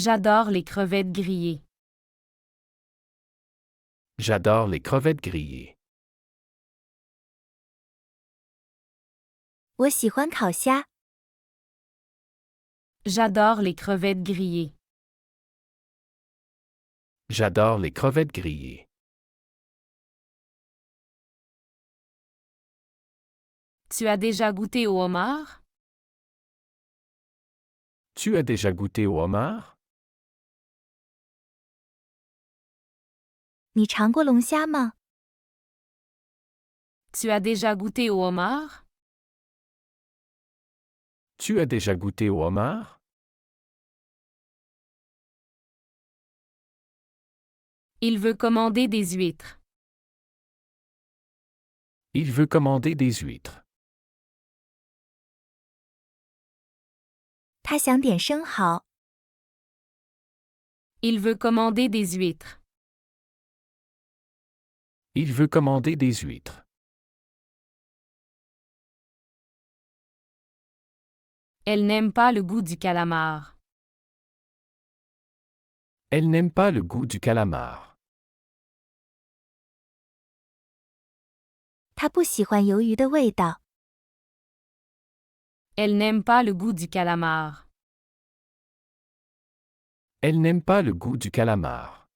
J'adore les crevettes grillées. J'adore les crevettes grillées. 我喜欢烤虾。J'adore les crevettes grillées. J'adore les crevettes grillées. Tu as déjà goûté au homard? Tu as déjà goûté au homard? 你尝过龙虾吗？ Tu as déjà goûté au homard? Tu as déjà goûté au homard? Il veut commander des huîtres. Il veut commander des huîtres. 他想点生蚝。 Il veut commander des huîtres. Il veut commander des huîtres. Elle n'aime pas le goût du calamar. Elle n'aime pas le goût du calamar. 他不喜欢鱿鱼的味道。 Elle n'aime pas le goût du calamar. Elle n'aime pas le goût du calamar.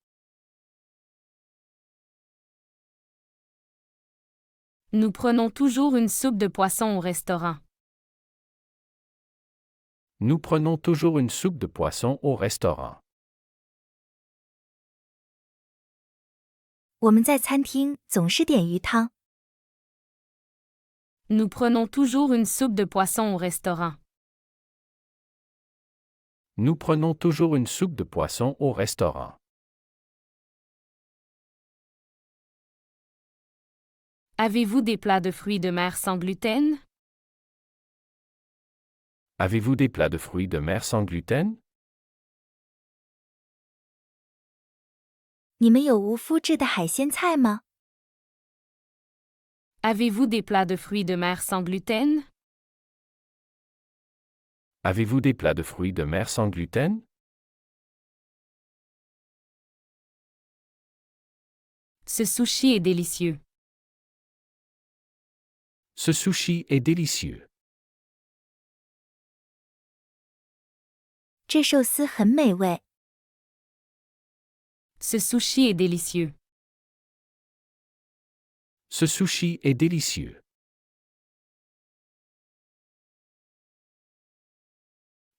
Nous prenons toujours une soupe de poisson au restaurant. Nous prenons toujours une soupe de poisson au restaurant. 我们在餐厅总是点鱼汤。 Nous prenons toujours une soupe de poisson au restaurant. Nous prenons toujours une soupe de poisson au restaurant. Avez-vous des plats de fruits de mer sans gluten? Avez-vous des plats de fruits de mer sans gluten? 你们有无麸质的海鲜菜吗？ Avez-vous des plats de fruits de mer sans gluten? Avez-vous des plats de fruits de mer sans gluten? Ce sushi est délicieux. Ce sushi est délicieux. 这寿司很美味。 Ce sushi est délicieux. Ce sushi est délicieux.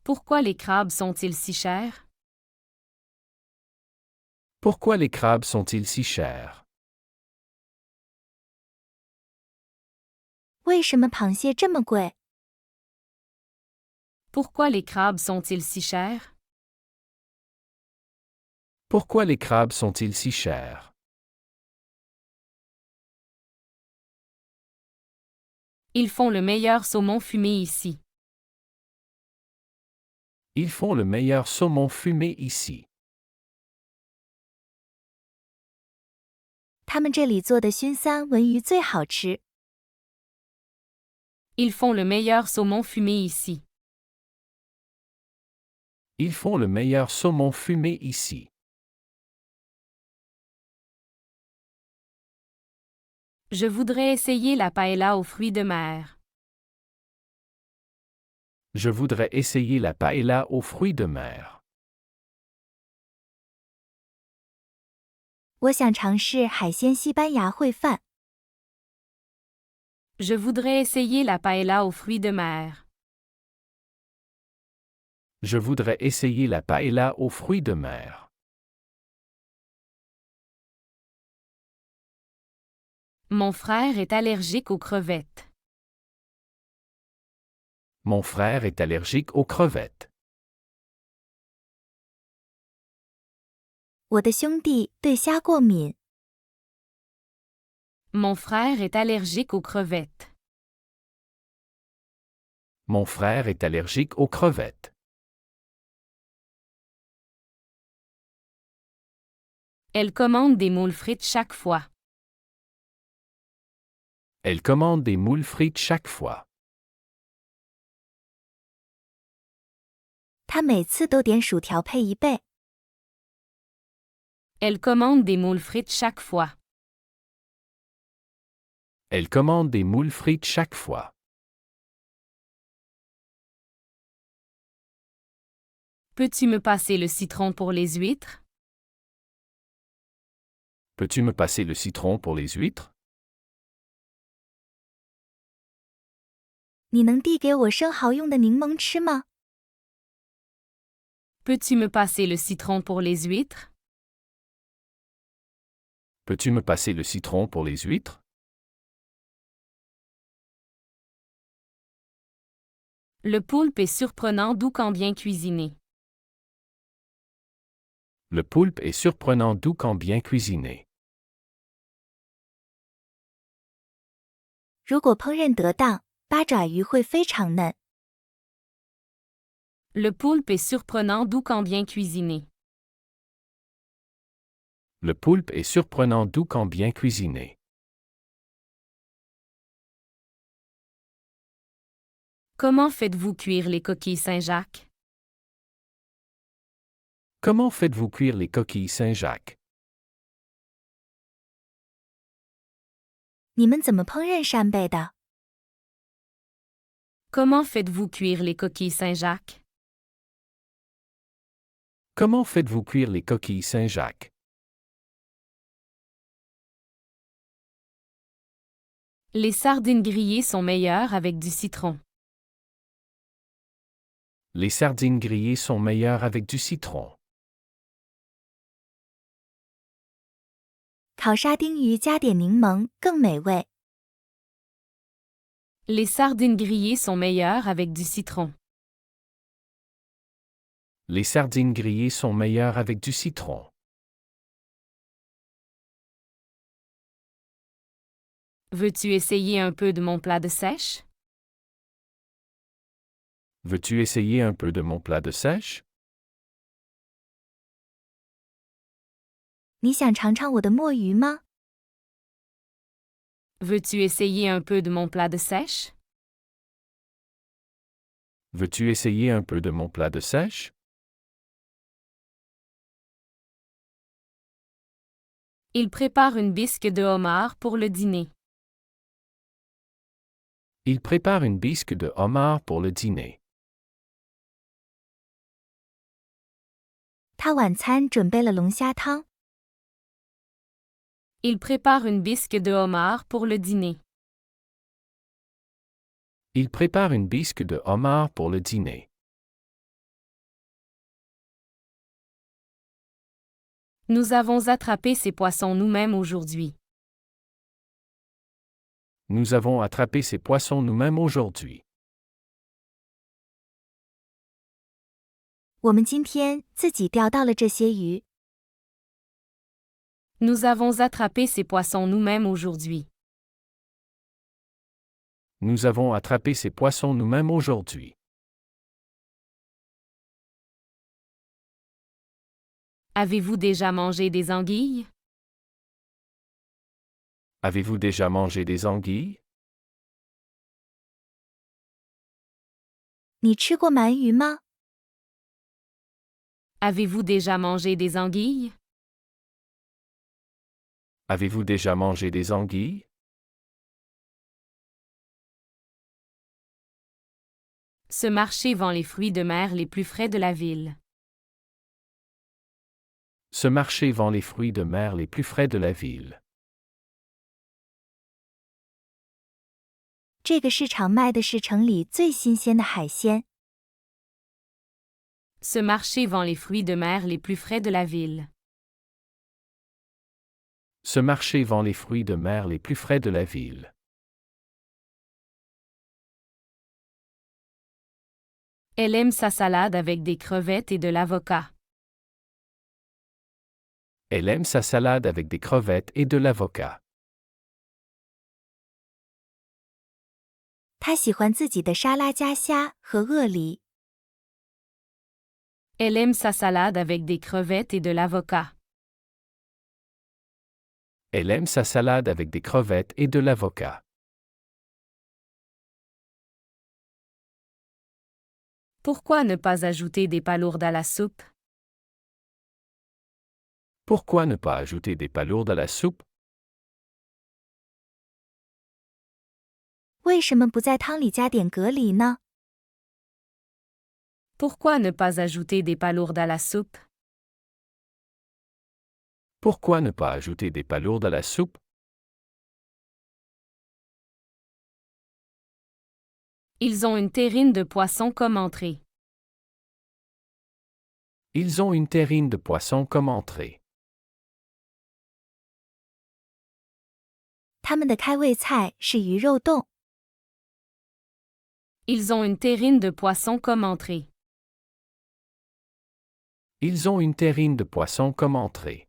Pourquoi les crabes sont-ils si chers? Pourquoi les crabes sont-ils si chers? 为什么螃蟹这么贵？ Pourquoi les crabes sont-ils si chers? Pourquoi les crabes sont-ils si chers? Ils font le meilleur saumon fumé ici. Ils font le meilleur saumon fumé ici. 他们这里做的熏三文鱼最好吃。 Ils font le meilleur saumon fumé ici. Ils font le meilleur saumon fumé ici. Je voudrais essayer la paella aux fruits de mer. Je voudrais essayer la paella aux fruits de mer. 我想尝试海鲜西班牙烩饭。 Je voudrais essayer la paella aux fruits de mer. Je voudrais essayer la paella aux fruits de mer. Mon frère est allergique aux crevettes. Mon frère est allergique aux crevettes. 我的兄弟对虾过敏。 Mon frère est allergique aux crevettes. Mon frère est allergique aux crevettes. Elle commande des moules frites chaque fois. Elle commande des moules frites chaque fois. 他每次都点薯条配一倍。 Elle commande des moules frites chaque fois. Elle commande des moules frites chaque fois. Peux-tu me passer le citron pour les huîtres? Peux-tu me passer le citron pour les huîtres? 你能递给我生蚝用的柠檬吃吗？ Peux-tu me passer le citron pour les huîtres? Peux-tu me passer le citron pour les huîtres? Le poulpe est surprenant doux quand bien cuisiné. Le poulpe est surprenant doux quand bien cuisiné. 如果烹饪得当，八爪鱼会非常嫩。 Le poulpe est surprenant doux quand bien cuisiné. Le poulpe est surprenant doux quand bien cuisiné. Comment faites-vous cuire les coquilles Saint-Jacques? Comment faites-vous cuire les coquilles Saint-Jacques? 你们怎么烹饪扇贝的？ Comment faites-vous cuire les coquilles Saint-Jacques? Comment faites-vous cuire les coquilles Saint-Jacques? Les sardines grillées sont meilleures avec du citron. Les sardines grillées sont meilleures avec du citron. 烤沙丁鱼加点柠檬更美味。 Les sardines grillées sont meilleures avec du citron. Les sardines grillées sont meilleures avec du citron. Veux-tu essayer un peu de mon plat de sèche? Veux-tu essayer un peu de mon plat de sèche? 你想尝尝我的墨鱼吗？ Veux-tu essayer un peu de mon plat de sèche? Veux-tu essayer un peu de mon plat de sèche? Il prépare une bisque de homard pour le dîner. Il prépare une bisque de homard pour le dîner. 他晚餐准备了龙虾汤。 Il prépare une bisque de homard pour le dîner. Il prépare une bisque de homard pour le dîner. Nous avons attrapé ces poissons nous-mêmes aujourd'hui. Nous avons attrapé ces poissons nous-mêmes aujourd'hui. 我们今天自己钓到了这些鱼。 Nous avons attrapé ces poissons nous-mêmes aujourd'hui. Nous avons attrapé ces poissons nous-mêmes aujourd'hui. Avez-vous déjà mangé des anguilles? Avez-vous déjà mangé des anguilles? 你吃过鳗鱼吗？ Avez-vous déjà mangé des anguilles? Avez-vous déjà mangé des anguilles? Ce marché vend les fruits de mer les plus frais de la ville. Ce marché vend les fruits de mer les plus frais de la ville. 这个市场卖的是城里最新鲜的海鲜。 Ce marché vend les fruits de mer les plus frais de la ville. Ce marché vend les fruits de mer les plus frais de la ville. Elle aime sa salade avec des crevettes et de l'avocat. Elle aime sa salade avec des crevettes et de l'avocat. 他喜欢自己的沙拉加虾和鳄梨。 Elle aime sa salade avec des crevettes et de l'avocat. Elle aime sa salade avec des crevettes et de l'avocat. Pourquoi ne pas ajouter des palourdes à la soupe? Pourquoi ne pas ajouter des palourdes à la soupe? 为什么不在汤里加点蛤蜊呢？ Pourquoi ne pas ajouter des palourdes à la soupe? Pourquoi ne pas ajouter des palourdes à la soupe? Ils ont une terrine de poisson comme entrée. Ils ont une terrine de poisson comme entrée. 他们的开胃菜是鱼肉冻。 Ils ont une terrine de poisson comme entrée. Ils ont une terrine de poisson comme entrée.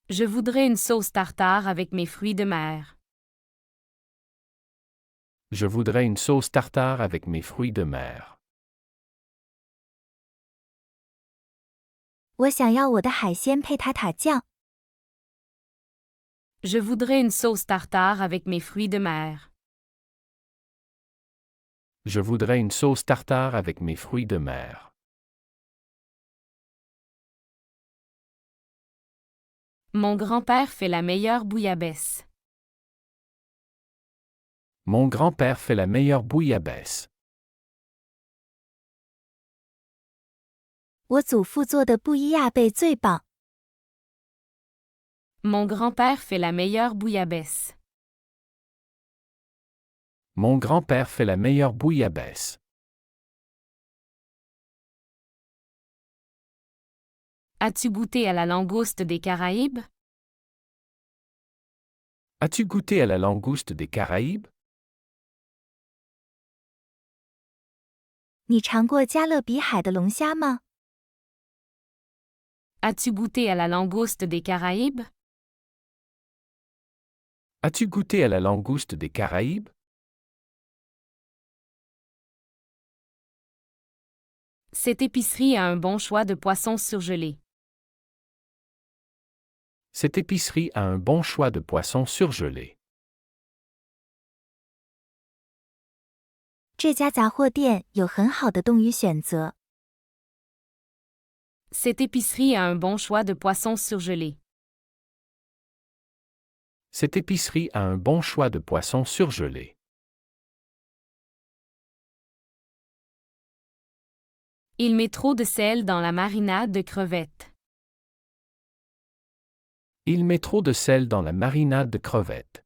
Je voudrais une sauce tartare avec mes fruits de mer. Je voudrais une sauce tartare avec mes fruits de mer. 我想要我的海鲜配塔塔酱。 Je voudrais une sauce tartare avec mes fruits de mer. Je voudrais une sauce tartare avec mes fruits de mer. Mon grand-père fait la meilleure bouillabaisse. Mon grand-père fait la meilleure bouillabaisse. 我祖父做的布依亚贝最棒。 Mon grand-père fait la meilleure bouillabaisse. Mon grand-père fait la meilleure bouillabaisse. As-tu goûté à la langouste des Caraïbes? As-tu goûté à la langouste des Caraïbes? 你尝过加勒比海的龙虾吗？ As-tu goûté à la langouste des Caraïbes? As-tu goûté à la langouste des Caraïbes? Cette épicerie a un bon choix de poissons surgelés. Cette épicerie a un bon choix de poissons surgelés. 这家杂货店有很好的冻鱼选择。 Cette épicerie a un bon choix de poissons surgelés. Cette épicerie a un bon choix de poissons surgelés. Il met trop de sel dans la marinade de crevettes. Il met trop de sel dans la marinade de crevettes.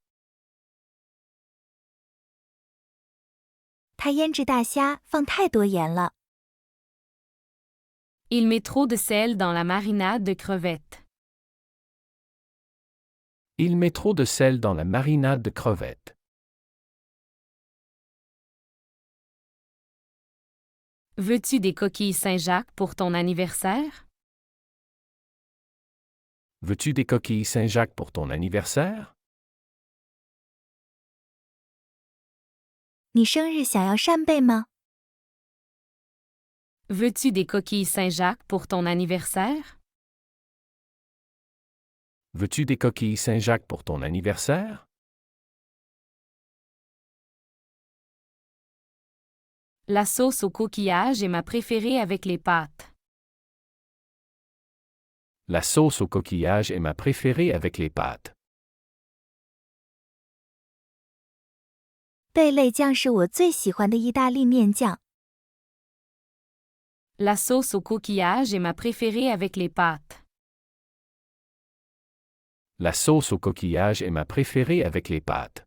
他腌制大虾放太多盐了。 Il met trop de sel dans la marinade de crevettes. Il met trop de sel dans la marinade de crevettes. Veux-tu des coquilles Saint-Jacques pour ton anniversaire? Veux-tu des coquilles Saint-Jacques pour ton anniversaire? 你生日想要扇贝吗？ Veux-tu des coquilles Saint-Jacques pour ton anniversaire? Veux-tu des coquilles Saint-Jacques pour ton anniversaire? La sauce au coquillage est ma préférée avec les pâtes. La sauce au coquillage est ma préférée avec les pâtes. 贝类酱是我最喜欢的意大利面酱。 La sauce au coquillage est ma préférée avec les pâtes. La sauce au coquillage est ma préférée avec les pâtes.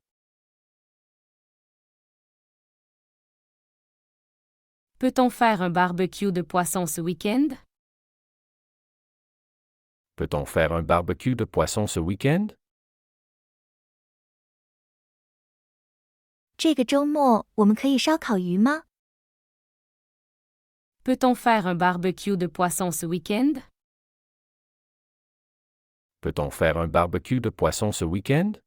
Peut-on faire un barbecue de poisson ce week-end? Peut-on faire un barbecue de poisson ce week-end? 这个周末我们可以烧烤鱼吗？ Peut-on faire un barbecue de poisson ce week-end? Peut-on faire un barbecue de poisson ce week-end?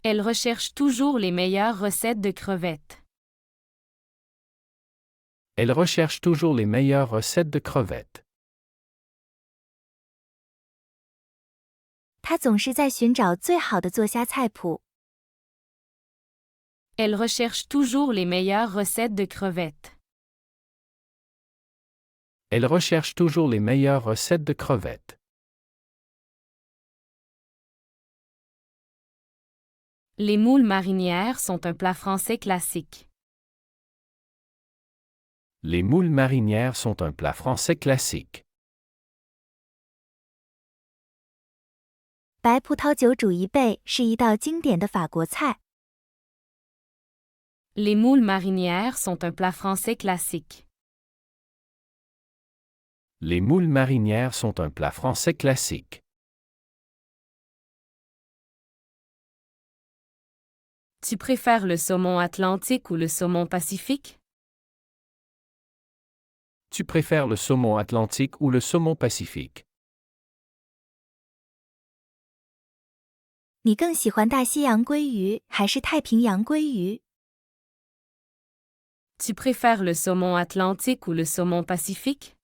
Elle recherche toujours les meilleures recettes de crevettes. Elle recherche toujours les meilleures recettes de crevettes. 他总是在寻找最好的做虾菜谱。Elle recherche toujours les meilleures recettes de crevettes. Elle recherche toujours les meilleures recettes de crevettes. Les moules marinières sont un plat français classique. Les moules marinières sont un plat français classique. 白葡萄酒煮贻贝是一道经典的法国菜。Les moules marinières sont un plat français classique. Les moules marinières sont un plat français classique. Tu préfères le saumon atlantique ou le saumon pacifique? Tu préfères le saumon atlantique ou le saumon pacifique? 你更喜欢大西洋鲑鱼还是太平洋鲑鱼？ Tu préfères le saumon atlantique ou le saumon pacifique?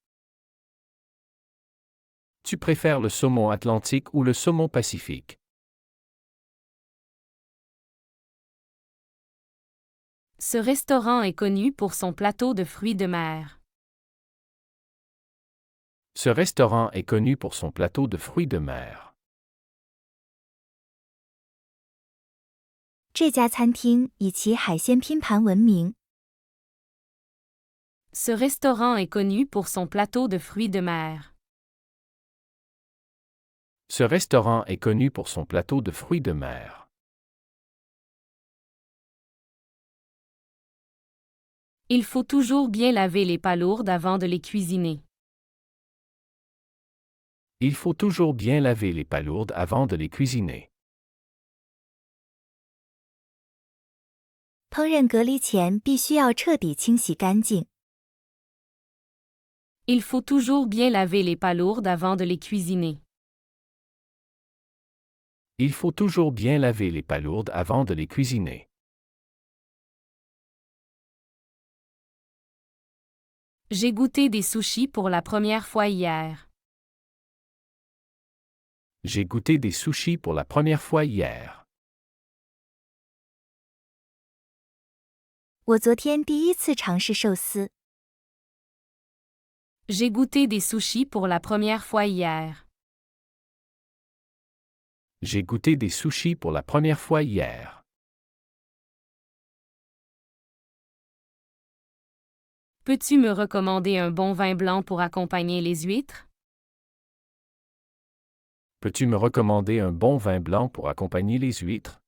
Tu préfères le saumon atlantique ou le saumon pacifique? Ce restaurant est connu pour son plateau de fruits de mer. Ce restaurant est connu pour son plateau de fruits de mer. 这家餐厅以其海鲜拼盘闻名。 Ce restaurant est connu pour son plateau de fruits de mer. Ce restaurant est connu pour son plateau de fruits de mer. Il faut toujours bien laver les palourdes avant de les cuisiner. Il faut toujours bien laver les palourdes avant de les cuisiner. 烹饪隔离前必须要彻底清洗干净。 Il faut toujours bien laver les palourdes avant de les cuisiner. Il faut toujours bien laver les palourdes avant de les cuisiner. J'ai goûté des sushis pour la première fois hier. J'ai goûté des sushis pour la première fois hier. 我昨天第一次尝试寿司。 J'ai goûté des sushis pour la première fois hier. J'ai goûté des sushis pour la première fois hier. Peux-tu me recommander un bon vin blanc pour accompagner les huîtres? Peux-tu me recommander un bon vin blanc pour accompagner les huîtres?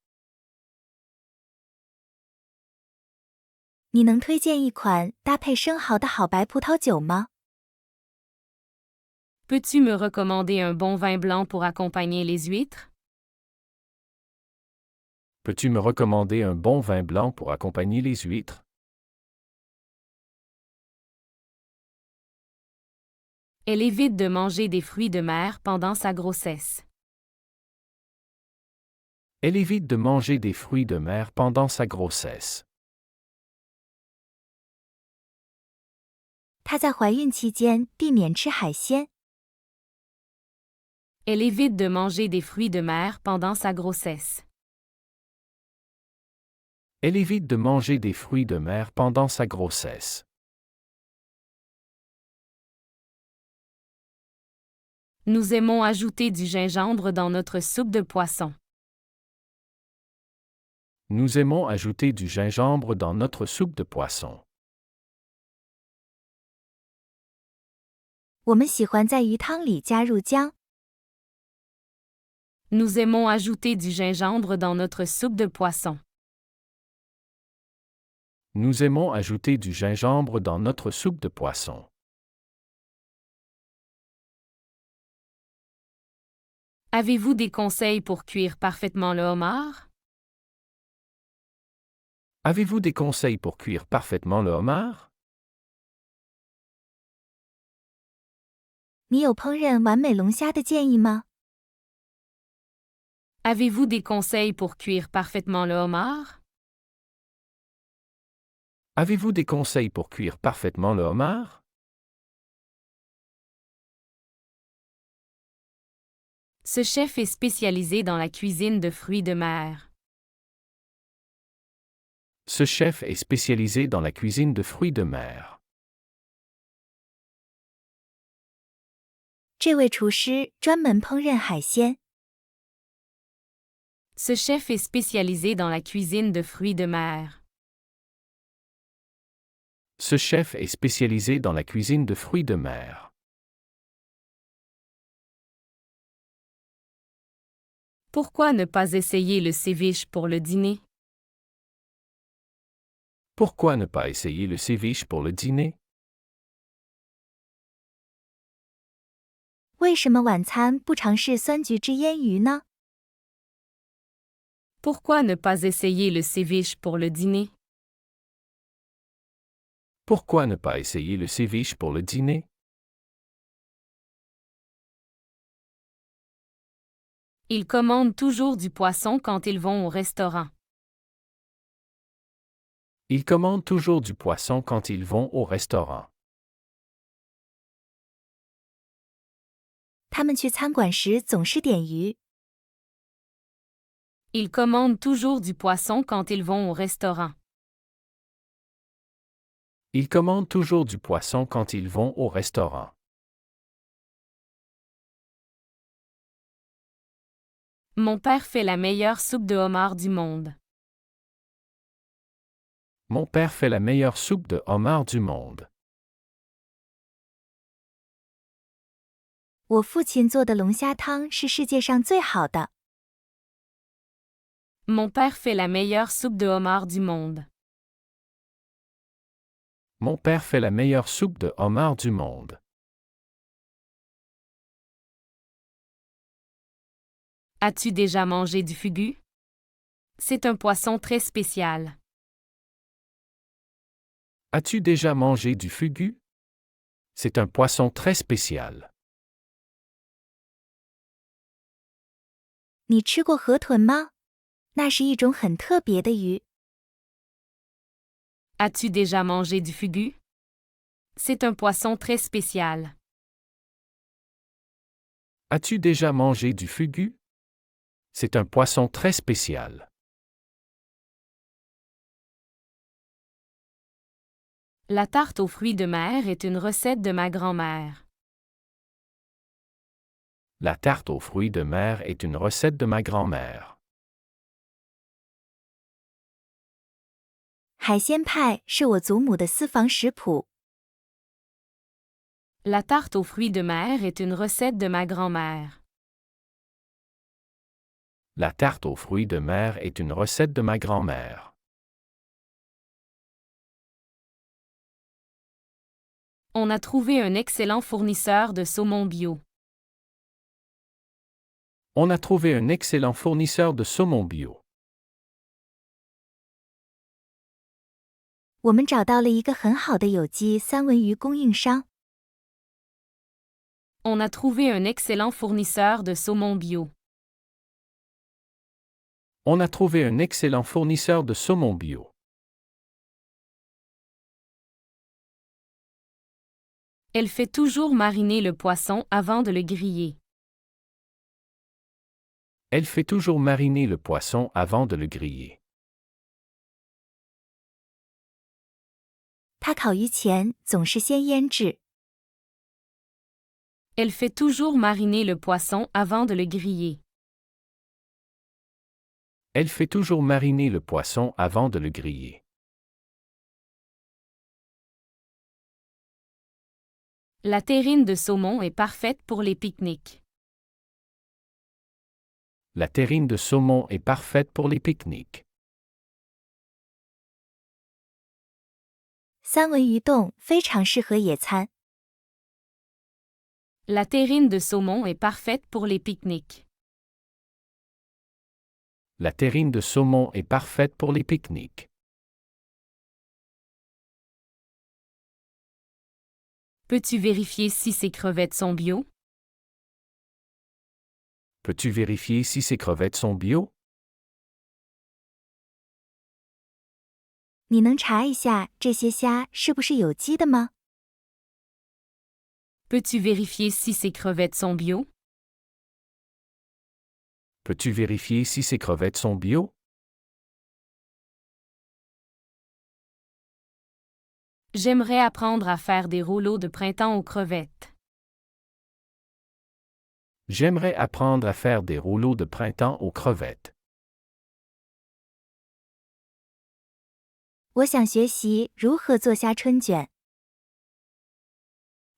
你能推荐一款搭配生蚝的好白葡萄酒吗？ Peux-tu me recommander un bon vin blanc pour accompagner les huîtres? Peux-tu me recommander un bon vin blanc pour accompagner les huîtres? Elle évite de manger des fruits de mer pendant sa grossesse. Elle évite de manger des fruits de mer pendant sa grossesse. 她在怀孕期间避免吃海鲜。 Elle évite de manger des fruits de mer pendant sa grossesse. Elle évite de manger des fruits de mer pendant sa grossesse. Nous aimons ajouter du gingembre dans notre soupe de poisson. Nous aimons ajouter du gingembre dans notre soupe de poisson. 我们喜欢在鱼汤里加入姜。 Nous aimons ajouter du gingembre dans notre soupe de poisson. Nous aimons ajouter du gingembre dans notre soupe de poisson. Avez-vous des conseils pour cuire parfaitement le homard? Avez-vous des conseils pour cuire parfaitement le homard? 你有烹饪完美龙虾的建议吗？ Avez-vous des conseils pour cuire parfaitement le homard? Avez-vous des conseils pour cuire parfaitement le homard? Ce chef est spécialisé dans la cuisine de fruits de mer. Ce chef est spécialisé dans la cuisine de fruits de mer. 这位厨师专门烹饪海鲜。Ce chef est spécialisé dans la cuisine de fruits de mer. Ce chef est spécialisé dans la cuisine de fruits de mer. Pourquoi ne pas essayer le ceviche pour le dîner? Pourquoi ne pas essayer le ceviche pour le dîner? 为什么晚餐不尝试酸橘汁腌鱼呢？ Pourquoi ne pas essayer le ceviche pour le dîner? Pourquoi ne pas essayer le ceviche pour le dîner? Ils commandent toujours du poisson quand ils vont au restaurant. Ils commandent toujours du poisson quand ils vont au restaurant. 他们去餐馆时总是点鱼。 Ils commandent toujours du poisson quand ils vont au restaurant. Ils commandent toujours du poisson quand ils vont au restaurant. Mon père fait la meilleure soupe de homard du monde. Mon père fait la meilleure soupe de homard du monde. 我父亲做的龙虾汤是世界上最好的。 Mon père fait la meilleure soupe de homard du monde. Mon père fait la meilleure soupe de homard du monde. As-tu déjà mangé du fugu? C'est un poisson très spécial. As-tu déjà mangé du fugu? C'est un poisson très spécial. 你吃过河豚吗？那是一种很特别的鱼。 As-tu déjà mangé du fugu? C'est un poisson très spécial. As-tu déjà mangé du fugu? C'est un poisson très spécial. La tarte aux fruits de mer est une recette de ma grand-mère. La tarte aux fruits de mer est une recette de ma grand-mère. 海鲜派是我祖母的私房食谱。 La tarte aux fruits de mer est une recette de ma grand-mère. La tarte aux fruits de mer est une recette de ma grand-mère. On a trouvé un excellent fournisseur de saumon bio. On a trouvé un excellent fournisseur de saumon bio. 我们找到了一个很好的有机三文鱼供应商。 On a trouvé un excellent fournisseur de saumon bio. On a trouvé un excellent fournisseur de saumon bio. Elle fait toujours mariner le poisson avant de le griller. Elle fait toujours mariner le poisson avant de le griller. 她烤鱼前总是先腌制。 Elle fait toujours mariner le poisson avant de le griller. Elle fait toujours mariner le poisson avant de le griller. La terrine de saumon est parfaite pour les pique-niques. La terrine de saumon est parfaite pour les pique-niques. 三文鱼冻非常适合野餐。 La terrine de saumon est parfaite pour les pique-niques. La terrine de saumon est parfaite pour les pique-niques. Peux-tu vérifier si ces crevettes sont bio? Peux-tu vérifier si ces crevettes sont bio? 你能查一下这些虾是不是有机的吗？ Peux-tu vérifier si ces crevettes sont bio? Peux-tu vérifier si ces crevettes sont bio? J'aimerais apprendre à faire des rouleaux de printemps aux crevettes. J'aimerais apprendre à faire des rouleaux de printemps aux crevettes. 我想学习如何做虾春卷。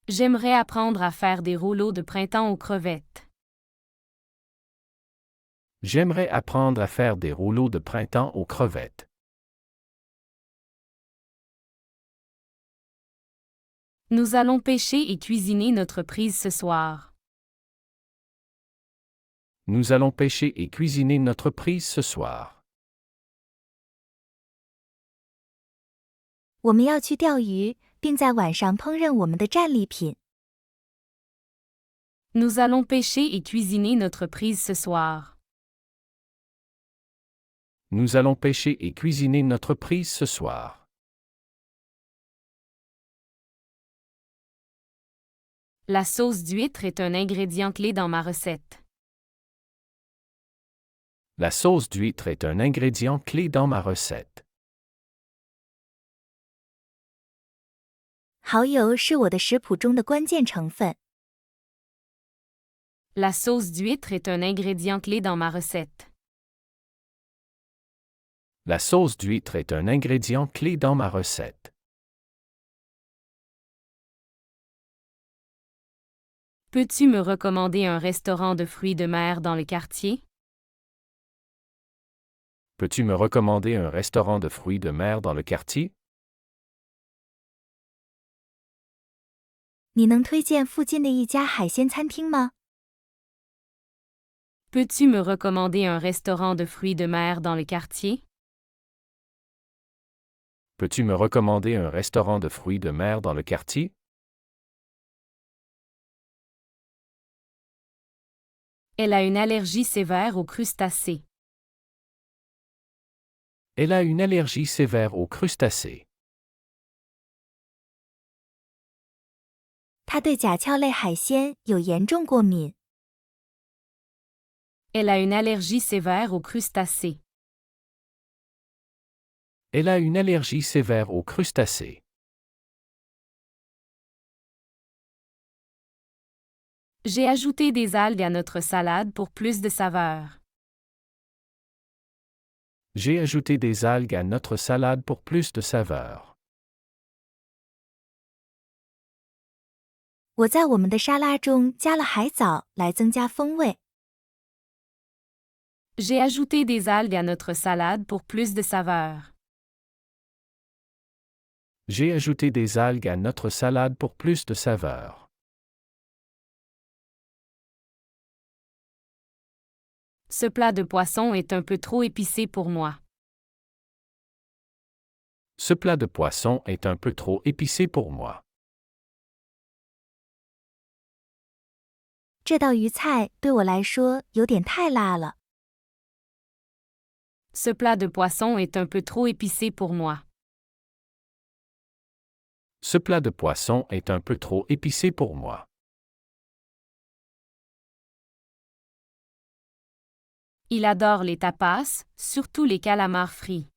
J'aimerais apprendre à faire des rouleaux de printemps aux crevettes. J'aimerais apprendre à faire des rouleaux de printemps aux crevettes. Nous allons pêcher et cuisiner notre prise ce soir. Nous allons pêcher et cuisiner notre prise ce soir. 我们要去钓鱼，并在晚上烹饪我们的战利品。 Nous allons pêcher et cuisiner notre prise ce soir. Nous allons pêcher et cuisiner notre prise ce soir. La sauce d'huître est un ingrédient clé dans ma recette. La sauce d'huître est un ingrédient clé dans ma recette. 蚝油是我的食谱中的关键成分。 La sauce d'huître est un ingrédient clé dans ma recette. La sauce d'huître est un ingrédient clé dans ma recette. Peux-tu me recommander un restaurant de fruits de mer dans le quartier? Peux-tu me recommander un restaurant de fruits de mer dans le quartier? 你能推荐附近的一家海鲜餐厅吗？ Peux-tu me recommander un restaurant de fruits de mer dans le quartier? Peux-tu me recommander un restaurant de fruits de mer dans le quartier? Elle a une allergie sévère aux crustacés. Elle a une allergie sévère aux crustacés. 他对甲壳类海鲜有严重过敏。 Elle a une allergie sévère aux crustacés. Elle a une allergie sévère aux crustacés. J'ai ajouté des algues à notre salade pour plus de saveur. J'ai ajouté des algues à notre salade pour plus de saveur. 我在我们的沙拉中加了海藻来增加风味。 J'ai ajouté des algues à notre salade pour plus de saveur. J'ai ajouté des algues à notre salade pour plus de saveur. Ce plat de poisson est un peu trop épicé pour moi. Ce plat de poisson est un peu trop épicé pour moi. 这道鱼菜对我来说有点太辣了。 Ce plat de poisson est un peu trop épicé pour moi. Ce plat de poisson est un peu trop épicé pour moi. Il adore les tapas, surtout les calamars frits.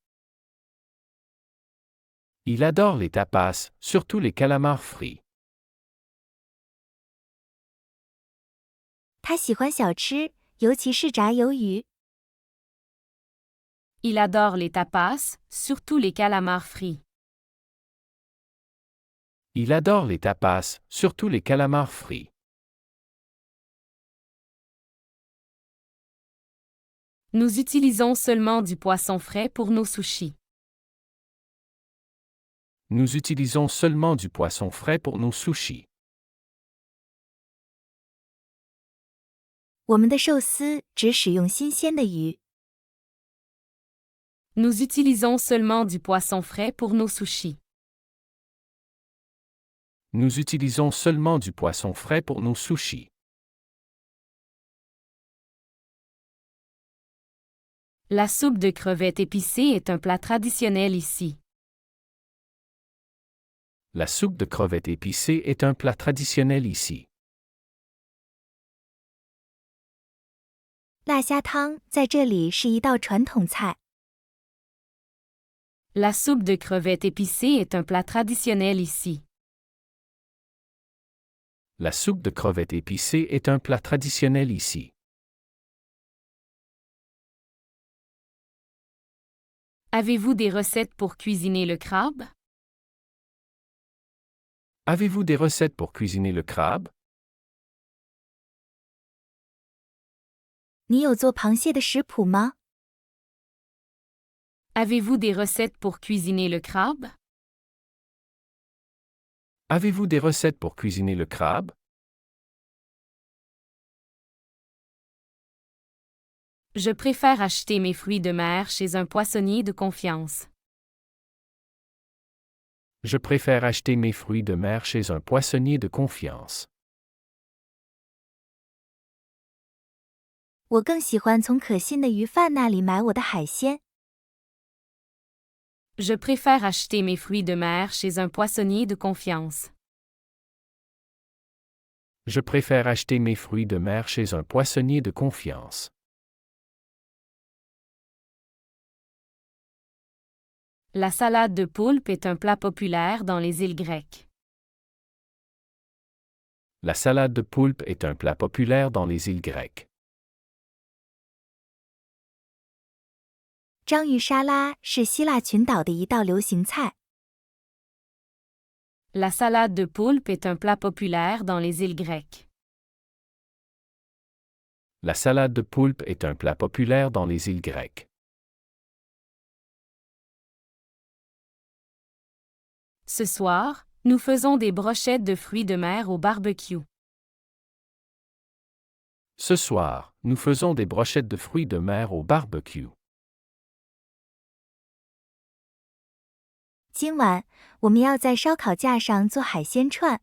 Il adore les tapas, surtout les calamars frits. 他喜欢小吃，尤其是炸鱿鱼。 Il adore les tapas, surtout les calamars frits. Il adore les tapas, surtout les calamars frits. Nous utilisons seulement du poisson frais pour nos sushis. Nous utilisons seulement du poisson frais pour nos sushis. 我们的寿司只使用新鲜的鱼。 Nous utilisons seulement du poisson frais pour nos sushis. Nous utilisons seulement du poisson frais pour nos sushis. La soupe de crevettes épicée est un plat traditionnel ici. La soupe de crevettes épicée est un plat traditionnel ici. 辣虾汤在这里是一道传统菜。La soupe de crevettes épicée est un plat traditionnel ici. La soupe de crevettes épicée est un plat traditionnel ici. Avez-vous des recettes pour cuisiner le crabe? Avez-vous des recettes pour cuisiner le crabe? 你有做螃蟹的食谱吗？ Avez-vous des recettes pour cuisiner le crabe? Avez-vous des recettes pour cuisiner le crabe? Je préfère acheter mes fruits de mer chez un poissonnier de confiance. Je préfère acheter mes fruits de mer chez un poissonnier de confiance. 我更喜欢从可信的鱼贩那里买我的海鲜。Je préfère acheter mes fruits de mer chez un poissonnier de confiance. Je préfère acheter mes fruits de mer chez un poissonnier de confiance. La salade de poulpe est un plat populaire dans les îles grecques. La salade de poulpe est un plat populaire dans les îles grecques. 章鱼沙拉是希腊群岛的一道流行菜。La salade de poulpe est un plat populaire dans les îles grecques. La salade de poulpe est un plat populaire dans les îles grecques. Ce soir, nous faisons des brochettes de fruits de mer au barbecue. Ce soir, nous faisons des brochettes de fruits de mer au barbecue. 今晚我们要在烧烤架上做海鲜串。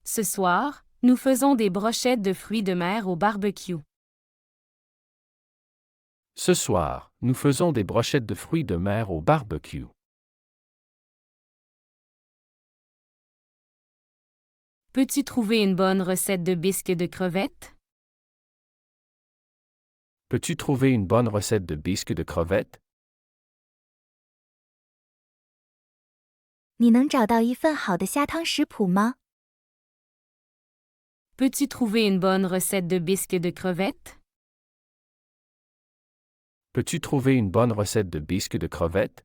Ce soir, nous faisons des brochettes de fruits de mer au barbecue. Ce soir, nous faisons des brochettes de fruits de mer au barbecue. 'Peux-tu trouver une bonne recette de bisques de crevettes? Peux-tu trouver une bonne recette de bisques de crevettes? 你能找到一份好的虾汤食谱吗？ Peux-tu trouver une bonne recette de bisques de crevettes? Peux-tu trouver une bonne recette de bisques de crevettes?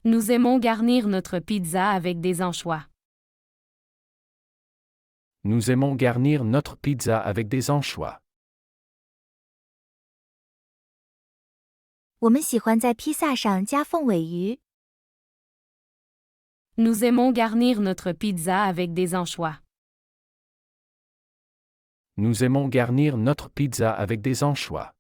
Nous aimons garnir notre pizza avec des anchois. Nous aimons garnir notre pizza avec des anchois. 我们喜欢在披萨上加凤尾鱼。Nous aimons garnir notre pizza avec des anchois. Nous aimons garnir notre pizza avec des anchois.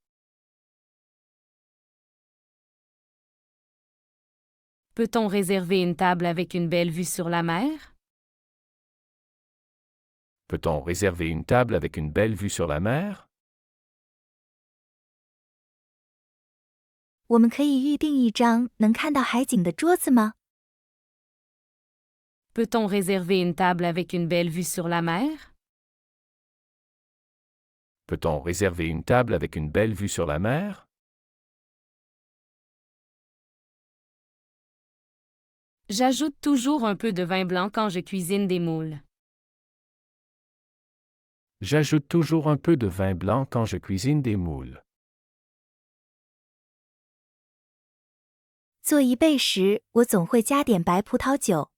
Peut-on réserver une table avec une belle vue sur la mer? Peut-on réserver une table avec une belle vue sur la mer? 我们可以预定一张能看到海景的桌子吗？ Peut-on réserver une table avec une belle vue sur la mer? Peut-on réserver une table avec une belle vue sur la mer? J'ajoute toujours un peu de vin blanc quand je cuisine des moules. J'ajoute toujours un peu de vin blanc quand je cuisine des moules. 做贻贝时，我总会加点白葡萄酒。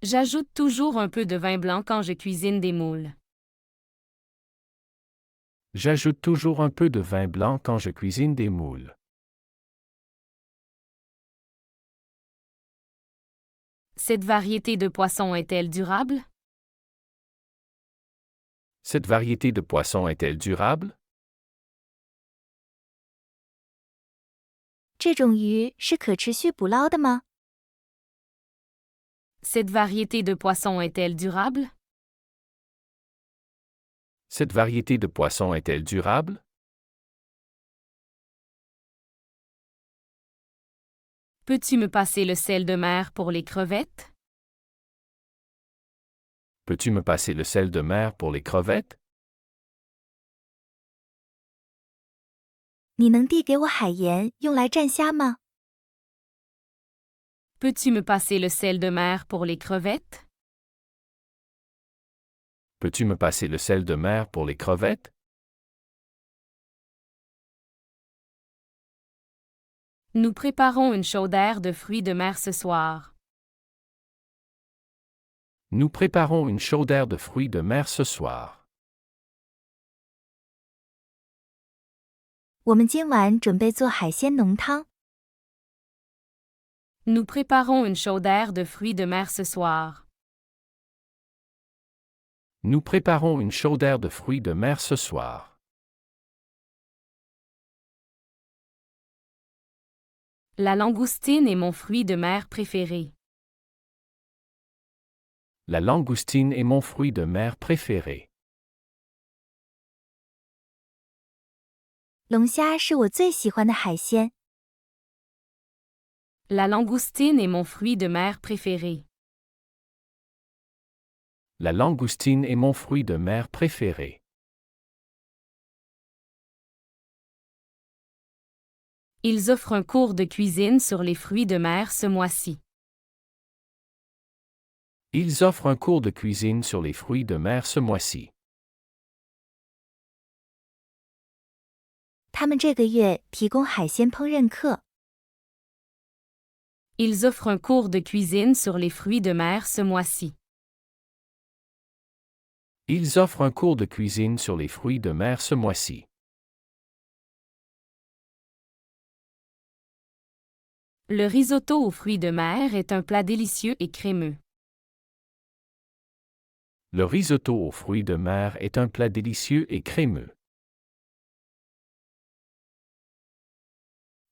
J'ajoute toujours un peu de vin blanc quand je cuisine des moules. J'ajoute toujours un peu de vin blanc quand je cuisine des moules. Cette variété de poisson est-elle durable? Cette variété de poisson est-elle durable? 这种鱼是可持续捕捞的吗？ Cette variété de poisson est-elle durable? Cette variété de poisson est-elle durable? Peux-tu me passer le sel de mer pour les crevettes? Peux-tu me passer le sel de mer pour les crevettes? 你能递给我海盐用来蘸虾吗？ Peux-tu me passer le sel de mer pour les crevettes? Peux-tu me passer le sel de mer pour les crevettes? Nous préparons une chaudière de fruits de mer ce soir. Nous préparons une chaudière de fruits de mer ce soir. 我们今晚准备做海鲜浓汤。 Nous préparons une chaudière de fruits de mer ce soir. Nous préparons une chaudière de fruits de mer ce soir. La langoustine est mon fruit de mer préféré. La langoustine est mon fruit de mer préféré. 龙虾是我最喜欢的海鲜。 La langoustine est mon fruit de mer préféré. La langoustine est mon fruit de mer préféré. Ils offrent un cours de cuisine sur les fruits de mer ce mois-ci. Ils offrent un cours de cuisine sur les fruits de mer ce mois-ci. 他们这个月提供海鲜烹饪课。 Ils offrent un cours de cuisine sur les fruits de mer ce mois-ci. Ils offrent un cours de cuisine sur les fruits de mer ce mois-ci. Le risotto aux fruits de mer est un plat délicieux et crémeux. Le risotto aux fruits de mer est un plat délicieux et crémeux.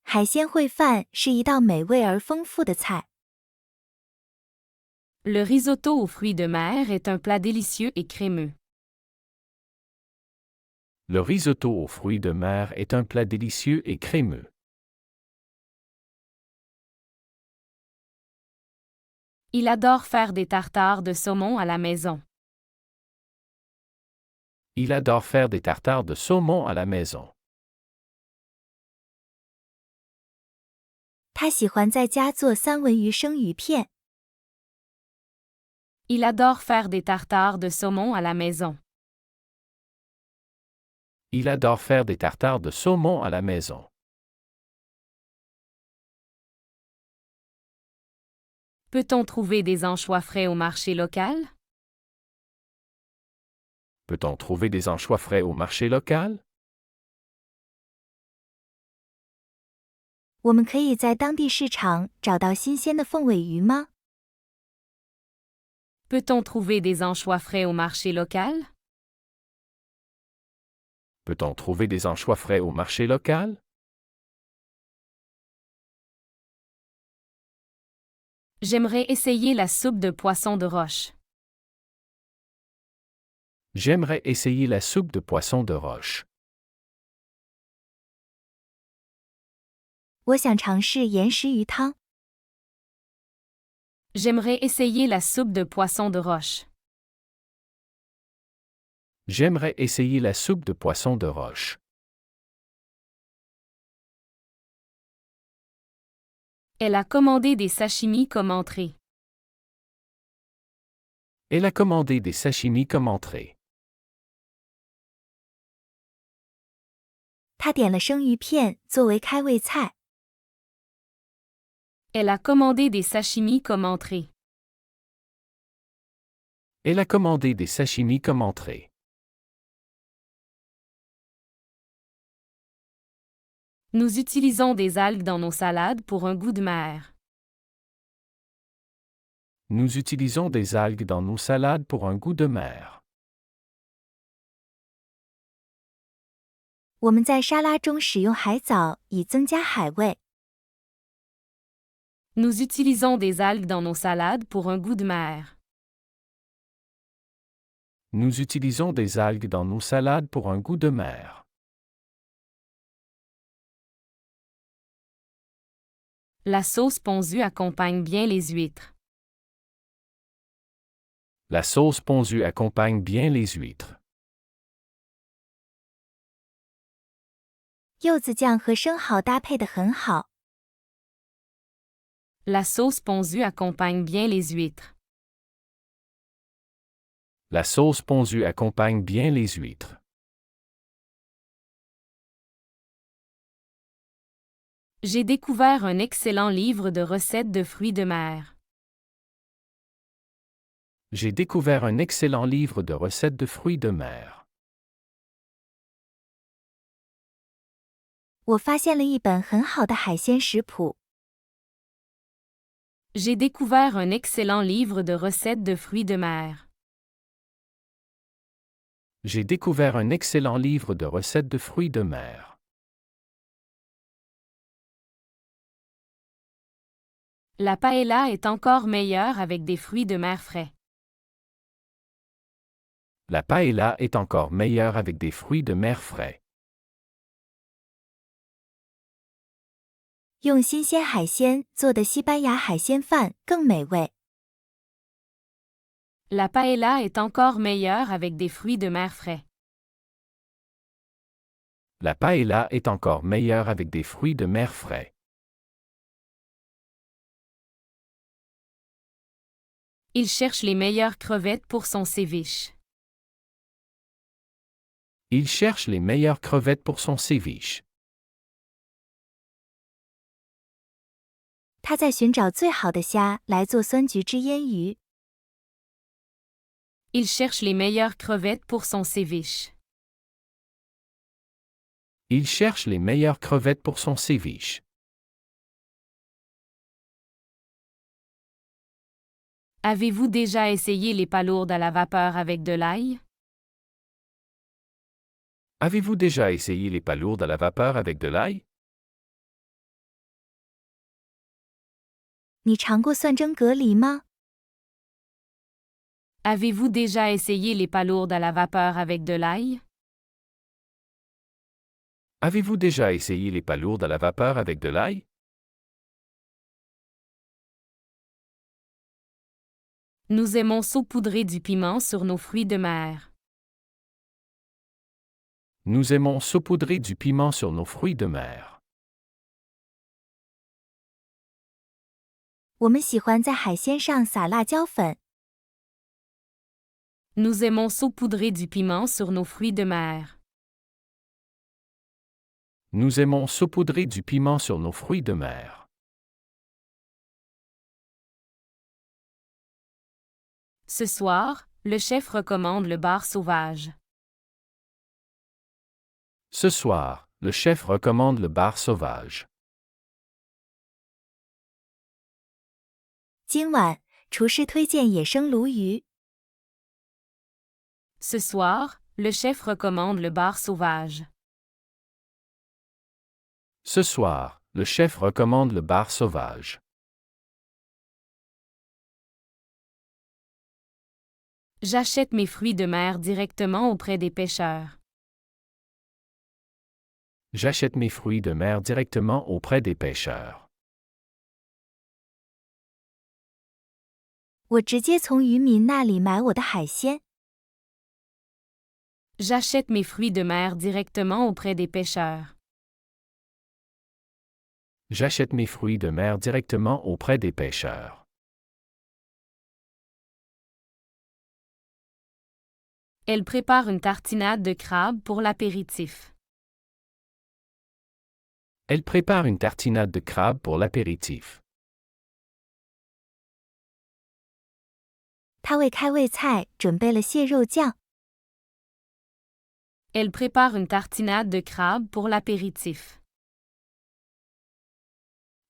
海鲜烩饭是一道美味而丰富的菜。 Le risotto aux fruits de mer est un plat délicieux et crémeux. Le risotto aux fruits de mer est un plat délicieux et crémeux. Il adore faire des tartares de saumon à la maison. Il adore faire des tartares de saumon à la maison. 他喜欢在家做三文鱼生鱼片。 Il adore faire des tartares de saumon à la maison. Il adore faire des tartares de saumon à la maison. Peut-on trouver des anchois frais au marché local? Peut-on trouver des anchois frais au marché local? 我们可以在当地市场找到新鲜的凤尾鱼吗？ Peut-on trouver des anchois frais au marché local? Peut-on trouver des anchois frais au marché local? J'aimerais essayer la soupe de poisson de roche. J'aimerais essayer la soupe de poisson de roche. 我想尝试盐石鱼汤。 J'aimerais essayer la soupe de poisson de roche. J'aimerais essayer la soupe de poisson de roche. Elle a commandé des sashimi comme entrée. Elle a commandé des sashimi comme entrée. 他点了生鱼片作为开胃菜。 Elle a commandé des sashimi comme entrée. Elle a commandé des sashimi comme entrée. Nous utilisons des algues dans nos salades pour un goût de mer. Nous utilisons des algues dans nos salades pour un goût de mer. 我们在沙拉中使用海藻以增加海味。 Nous utilisons des algues dans nos salades pour un goût de mer. Nous utilisons des algues dans nos salades pour un goût de mer. La sauce pondue accompagne bien les huîtres. La sauce pondue accompagne bien les huîtres. 柚子酱和生蚝搭配得很好。 La sauce pondue accompagne bien les huîtres. La sauce pondue accompagne bien les huîtres. J'ai découvert un excellent livre de recettes de fruits de mer. J'ai découvert un excellent livre de recettes de fruits de mer. 我发现了一本很好的海鲜食谱。 J'ai découvert un excellent livre de recettes de fruits de mer. J'ai découvert un excellent livre de recettes de fruits de mer. La paella est encore meilleure avec des fruits de mer frais. La paella est encore meilleure avec des fruits de mer frais. 用新鲜海鲜做的西班牙海鲜饭更美味。 La paella est encore meilleure avec des fruits de mer frais. La paella est encore meilleure avec des fruits de mer frais. Il cherche les meilleures crevettes pour son ceviche. Il cherche les meilleures crevettes pour son ceviche. 他在寻找最好的虾来做酸橘汁腌鱼。 Il cherche les meilleures crevettes pour son ceviche. Il cherche les meilleures crevettes pour son ceviche. Avez-vous déjà essayé les palourdes à la vapeur avec de l'ail? Avez-vous déjà essayé les palourdes à la vapeur avec de l'ail? 你尝过蒜蒸蛤蜊吗？ Avez-vous déjà essayé les palourdes à la vapeur avec de l'ail? Avez-vous déjà essayé les palourdes à la vapeur avec de l'ail? Nous aimons saupoudrer du piment sur nos fruits de mer. Nous aimons saupoudrer du piment sur nos fruits de mer. 我们喜欢在海鲜上撒辣椒粉。 Nous aimons saupoudrer du piment sur nos fruits de mer. Nous aimons saupoudrer du piment sur nos fruits de mer. Ce soir, le chef recommande le bar sauvage. Ce soir, le chef recommande le bar sauvage. 今晚，厨师推荐野生鲈鱼。 Ce soir, le chef recommande le bar sauvage. Ce soir, le chef recommande le bar sauvage. J'achète mes fruits de mer directement auprès des pêcheurs. J'achète mes fruits de mer directement auprès des pêcheurs. 我直接从渔民那里买我的海鲜。 J'achète mes fruits de mer directement auprès des pêcheurs. J'achète mes fruits de mer directement auprès des pêcheurs. Elle prépare une tartinade de crabe pour l'apéritif. Elle prépare une tartinade de crabe pour l'apéritif. 他为开胃菜准备了蟹肉酱。 Elle prépare une tartinade de crabe pour l'apéritif.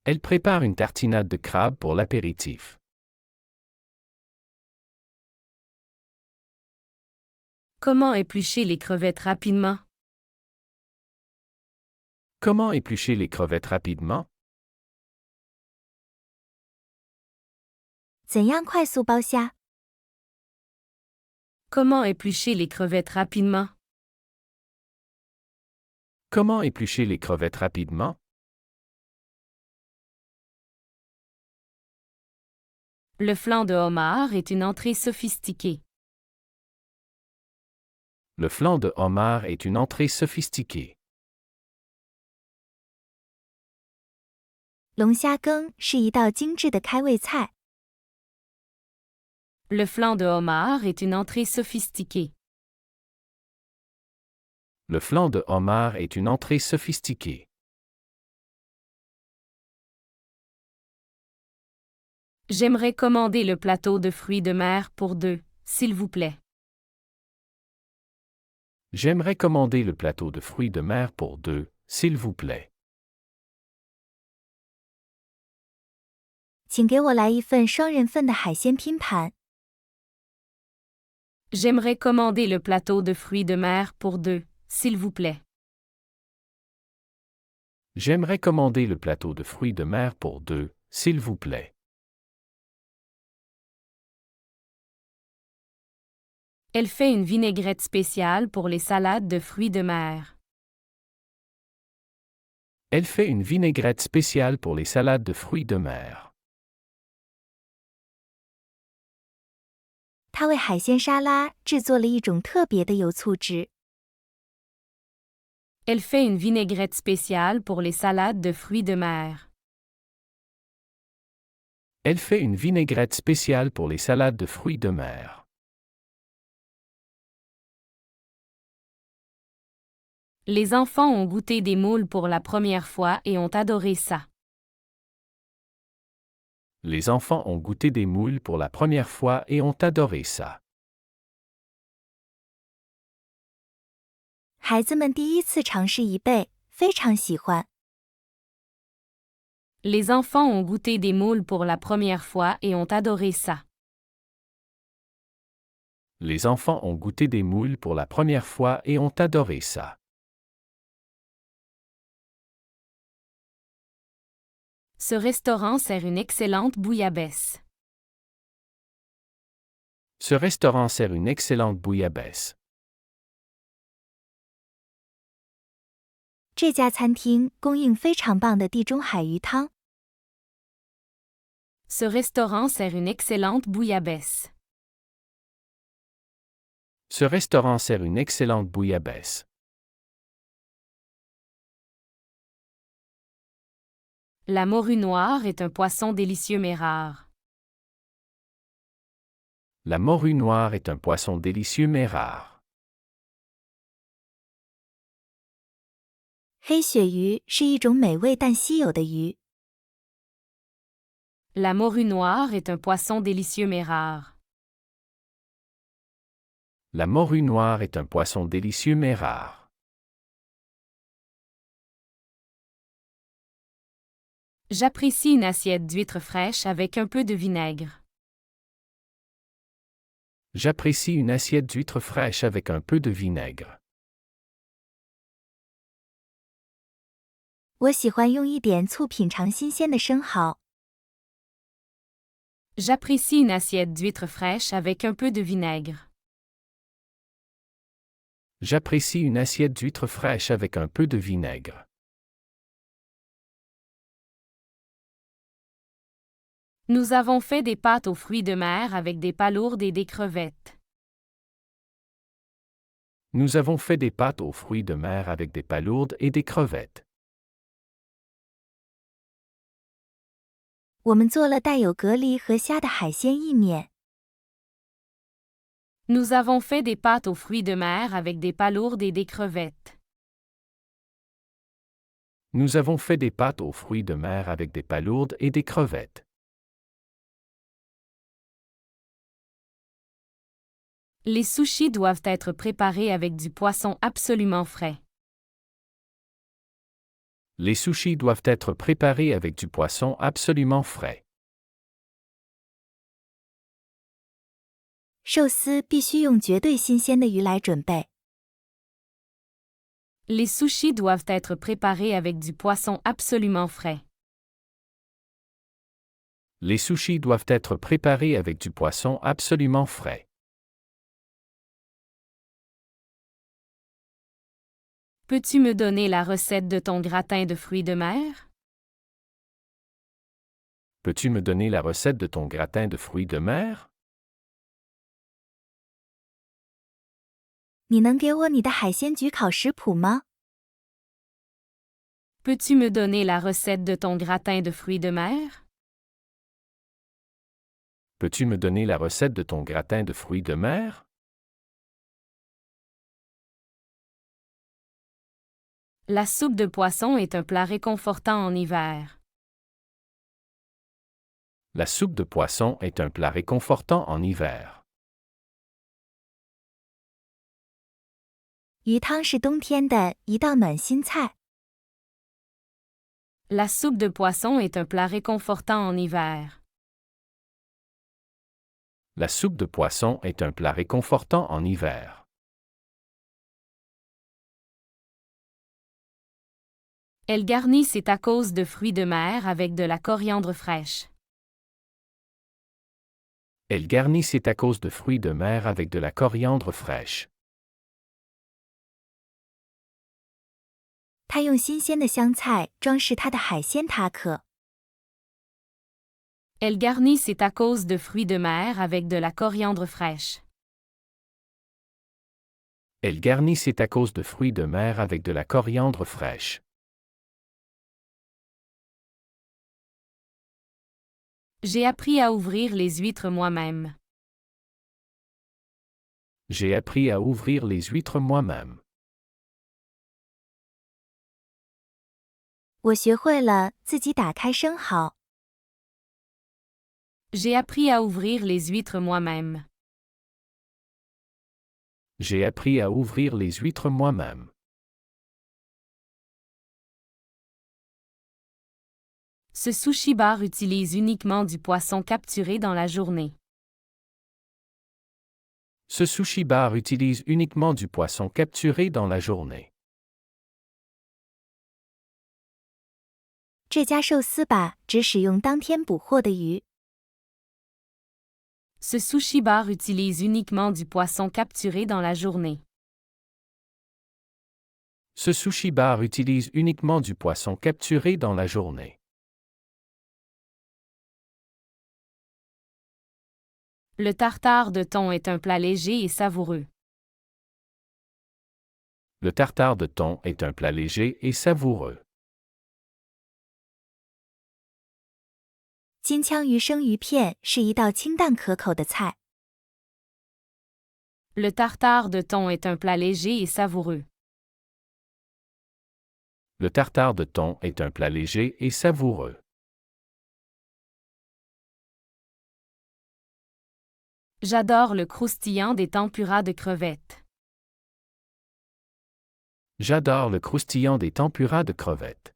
Elle prépare une tartinade de crabe pour l'apéritif. Comment éplucher les crevettes rapidement? Comment éplucher les crevettes rapidement? 怎样快速剥虾？ Comment éplucher les crevettes rapidement? Comment éplucher les crevettes rapidement? Le flan de homard est une entrée sophistiquée. Le flan de homard est une entrée sophistiquée. 龙虾羹是一道精致的开胃菜。Le flan de homard est une entrée sophistiquée. Le flan de homard est une entrée sophistiquée. J'aimerais commander le plateau de fruits de mer pour deux, s'il vous plaît. J'aimerais commander le plateau de fruits de mer pour deux, s'il vous plaît. 请给我来一份双人份的海鲜拼盘。J'aimerais commander le plateau de fruits de mer pour deux, s'il vous plaît. J'aimerais commander le plateau de fruits de mer pour deux, s'il vous plaît. Elle fait une vinaigrette spéciale pour les salades de fruits de mer. Elle fait une vinaigrette spéciale pour les salades de fruits de mer. 她为海鲜沙拉制作了一种特别的油醋汁。Elle fait une vinaigrette spéciale pour les salades de fruits de mer. Elle fait une vinaigrette spéciale pour les salades de fruits de mer. Les enfants ont goûté des moules pour la première fois et ont adoré ça. Les enfants ont goûté des moules pour la première fois et ont adoré ça. 孩子们第一次尝试贻贝，非常喜欢。Les enfants ont goûté des moules pour la première fois et ont adoré ça. Les enfants ont goûté des moules pour la première fois et ont adoré ça. Ce restaurant sert une excellente bouillabaisse. Ce restaurant sert une excellente bouillabaisse. 这家餐厅供应非常棒的地中海鱼汤。Ce restaurant sert une excellente bouillabaisse. Ce restaurant sert une excellente bouillabaisse. La morue noire est un poisson délicieux mais rare. La morue noire est un poisson délicieux mais rare. 黑鳕鱼是一种美味但稀有的鱼。La morue noire est un poisson délicieux mais rare. La morue noire est un poisson délicieux mais rare. J'apprécie une assiette d'huîtres fraîches avec un peu de vinaigre. J'apprécie une assiette d'huîtres fraîches avec un peu de vinaigre. 我喜欢用一点醋品尝新鲜的生蚝。J'apprécie une assiette d'huîtres fraîches avec un peu de vinaigre. J'apprécie une assiette d'huîtres fraîches avec un peu de vinaigre. Nous avons fait des pâtes aux fruits de mer avec des palourdes et des crevettes. Nous avons fait des pâtes aux fruits de mer avec des palourdes et des crevettes. 我们做了带有蛤蜊和虾的海鲜意面。Nous avons fait des pâtes aux fruits de mer avec des palourdes et des crevettes. Nous avons fait des pâtes aux fruits de mer avec des palourdes et des crevettes. Les sushis doivent être préparés avec du poisson absolument frais. Les sushis doivent être préparés avec du poisson absolument frais. 寿司必须用绝对新鲜的鱼来准备。Les sushis doivent être préparés avec du poisson absolument frais. Les sushis doivent être préparés avec du poisson absolument frais. Peux-tu me donner la recette de ton gratin de fruits de mer? Peux-tu me donner la recette de ton gratin de fruits de mer? 你能给我你的海鲜焗烤食谱吗？ Peux-tu me donner la recette de ton gratin de fruits de mer? Peux-tu me donner la recette de ton gratin de fruits de mer? La soupe de poisson est un plat réconfortant en hiver. La soupe de poisson est un plat réconfortant en hiver. 鱼汤是冬天的一道暖心菜。 La soupe de poisson est un plat réconfortant en hiver. La soupe de poisson est un plat réconfortant en hiver. Elle garnit ses tacos de fruits de mer avec de la coriandre fraîche. Elle garnit ses tacos de fruits de mer avec de la coriandre fraîche. 他用新鲜的香菜装饰他的海鲜塔可。 Elle garnit ses tacos de fruits de mer avec de la coriandre fraîche. Elle garnit ses tacos de fruits de mer avec de la coriandre fraîche. J'ai appris à ouvrir les huîtres moi-même. J'ai appris à ouvrir les huîtres moi-même. 我学会了自己打开生蚝。 J'ai appris à ouvrir les huîtres moi-même. J'ai appris à ouvrir les huîtres moi-même. Ce sushi bar utilise uniquement du poisson capturé dans la journée. Ce sushi bar utilise uniquement du poisson capturé dans la journée. 这家寿司吧只使用当天捕获的鱼。 Ce sushi bar utilise uniquement du poisson capturé dans la journée. Ce sushi bar utilise uniquement du poisson capturé dans la journée. Le tartare de thon est un plat léger et savoureux. Le tartare de thon est un plat léger et savoureux. 金枪鱼生鱼片是一道清淡可口的菜。 Le tartare de thon est un plat léger et savoureux. Le tartare de thon est un plat léger et savoureux. J'adore le croustillant des tempuras de crevettes. J'adore le croustillant des tempuras de crevettes.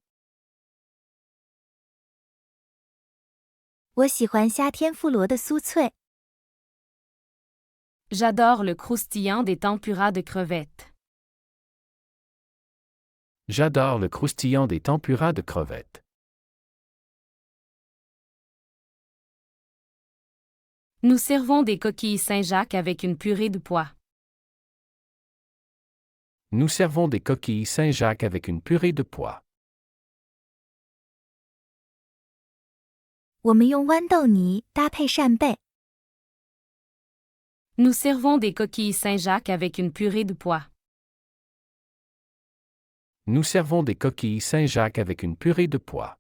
我喜欢夏天妇罗的酥脆。 J'adore le croustillant des tempuras de crevettes. J'adore le croustillant des tempuras de crevettes. Nous servons des coquilles Saint-Jacques avec une purée de pois. Nous servons des coquilles Saint-Jacques avec une purée de pois. 我们用豌豆泥搭配扇贝。 Nous servons des coquilles Saint-Jacques avec une purée de pois. Nous servons des coquilles Saint-Jacques avec une purée de pois.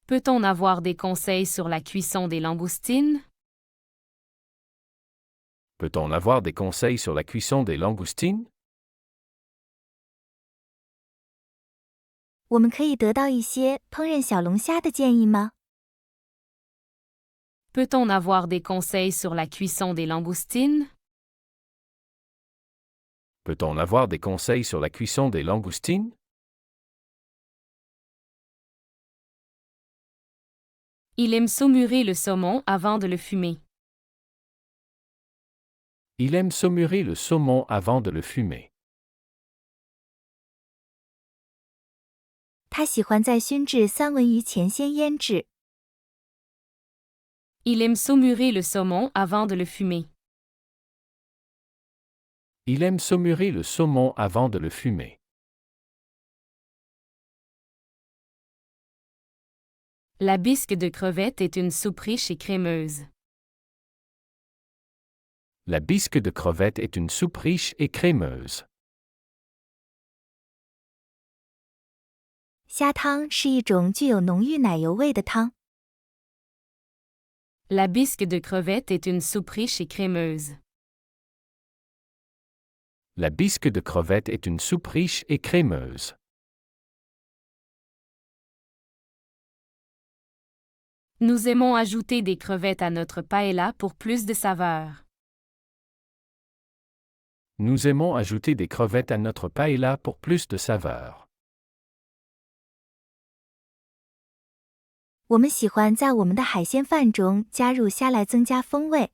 Peut-on avoir des conseils sur la cuisson des langoustines? Peut-on avoir des conseils sur la cuisson des langoustines? 我们可以得到一些烹饪小龙虾的建议吗？ Peut-on avoir des conseils sur la cuisson des langoustines? Peut-on avoir des conseils sur la cuisson des langoustines? Il aime saumurer le saumon avant de le fumer. Il aime saumurer le saumon avant de le fumer. 他喜欢在熏制三文鱼前先腌制。 Il aime saumurer le saumon avant de le fumer. Il aime saumurer le saumon avant de le fumer. La bisque de crevettes est une soupe riche et crémeuse. La bisque de crevettes est une soupe riche et crémeuse. 虾汤是一种具有浓郁奶油味的汤。La bisque de crevettes est une soupe riche et crémeuse. La bisque de crevettes est une soupe riche et crémeuse. Nous aimons ajouter des crevettes à notre paella pour plus de saveur. Nous aimons ajouter des crevettes à notre paella pour plus de saveur. 我们喜欢在我们的海鲜饭中加入虾来增加风味。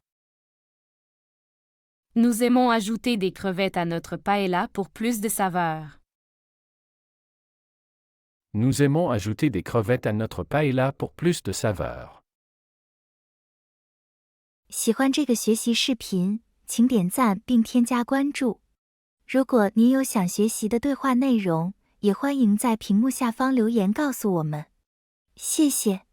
Nous aimons ajouter des crevettes à notre paella pour plus de saveur. Nous aimons ajouter des crevettes à notre paella pour plus de saveur. 喜欢这个学习视频，请点赞并添加关注。如果您有想学习的对话内容，也欢迎在屏幕下方留言告诉我们。谢谢。